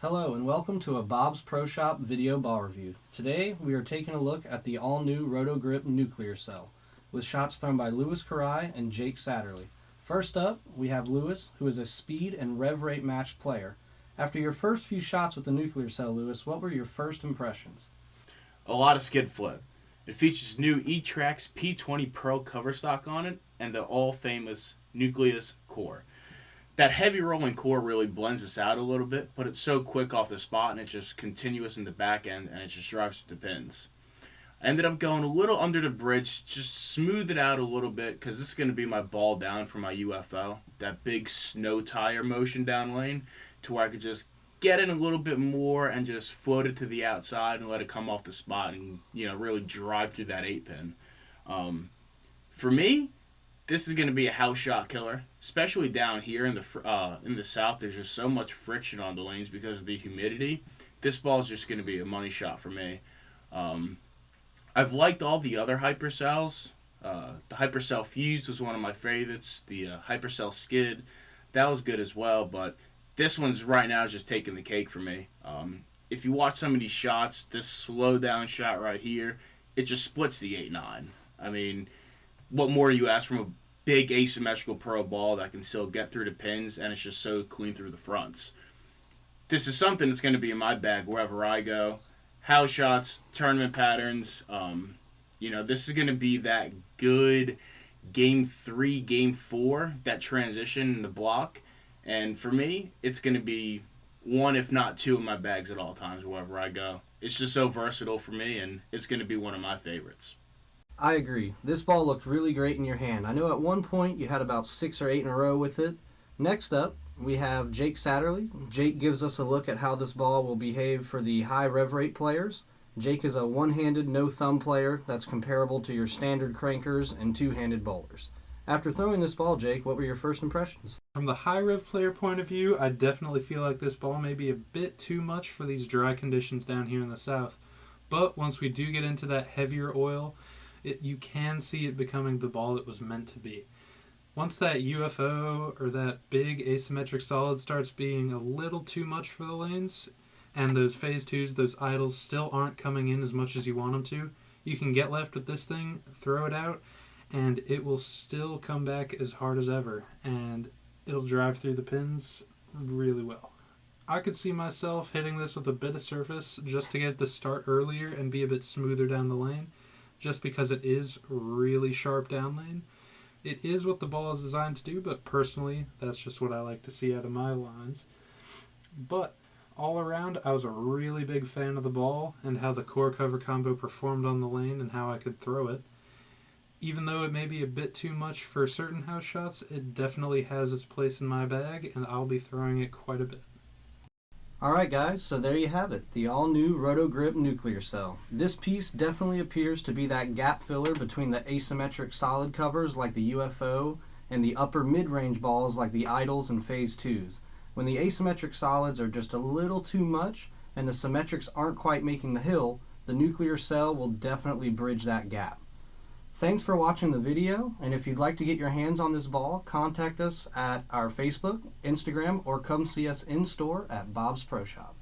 Hello and welcome to a Bob's Pro Shop video ball review. Today we are taking a look at the all-new Roto-Grip nuclear cell with shots thrown by Lewis Karai and Jake Satterley. First up, we have Lewis, who is a speed and rev rate matched player. After your first few shots with the nuclear cell, Lewis, what were your first impressions? A lot of skid flip. It features new E-Trax P20 Pro cover stock on it and the all-famous Nucleus core. That heavy rolling core really blends this out a little bit, but it's so quick off the spot and it's just continuous in the back end and it just drives through the pins. I ended up going a little under the bridge, just smooth it out a little bit because this is going to be my ball down for my UFO. That big snow tire motion down lane to where I could just get in a little bit more and just float it to the outside and let it come off the spot and, really drive through that 8-pin. For me, this is going to be a house shot killer, especially down here in the south. There's just so much friction on the lanes because of the humidity. This ball is just going to be a money shot for me. I've liked all the other hypercells. The hypercell fused was one of my favorites. The hypercell skid, that was good as well. But this one's right now just taking the cake for me. If you watch some of these shots, this slow down shot right here, it just splits the 8-9. I mean, what more do you ask from a big asymmetrical pro ball that can still get through the pins and it's just so clean through the fronts? This is something that's going to be in my bag wherever I go. House shots, tournament patterns. This is going to be that good game 3, game 4, that transition in the block. And for me, it's going to be one, if not two, in my bags at all times wherever I go. It's just so versatile for me, and it's going to be one of my favorites. I agree. This ball looked really great in your hand. I know at one point you had about 6 or 8 in a row with it. Next up, we have Jake Satterley. Jake gives us a look at how this ball will behave for the high rev rate players. Jake is a one-handed, no-thumb player that's comparable to your standard crankers and two-handed bowlers. After throwing this ball, Jake, what were your first impressions? From the high rev player point of view, I definitely feel like this ball may be a bit too much for these dry conditions down here in the south. But once we do get into that heavier oil, you can see it becoming the ball it was meant to be. Once that UFO or that big asymmetric solid starts being a little too much for the lanes, and those phase 2s, those idles still aren't coming in as much as you want them to, you can get left with this thing, throw it out, and it will still come back as hard as ever, and it'll drive through the pins really well. I could see myself hitting this with a bit of surface just to get it to start earlier and be a bit smoother down the lane, just because it is really sharp down lane. It is what the ball is designed to do, but personally, that's just what I like to see out of my lines. But all around, I was a really big fan of the ball and how the core cover combo performed on the lane and how I could throw it. Even though it may be a bit too much for certain house shots, it definitely has its place in my bag, and I'll be throwing it quite a bit. Alright guys, so there you have it, the all-new Roto-Grip nuclear cell. This piece definitely appears to be that gap filler between the asymmetric solid covers like the UFO and the upper mid-range balls like the idols and phase 2s. When the asymmetric solids are just a little too much and the symmetrics aren't quite making the hill, the nuclear cell will definitely bridge that gap. Thanks for watching the video, and if you'd like to get your hands on this ball, contact us at our Facebook, Instagram, or come see us in store at Bob's Pro Shop.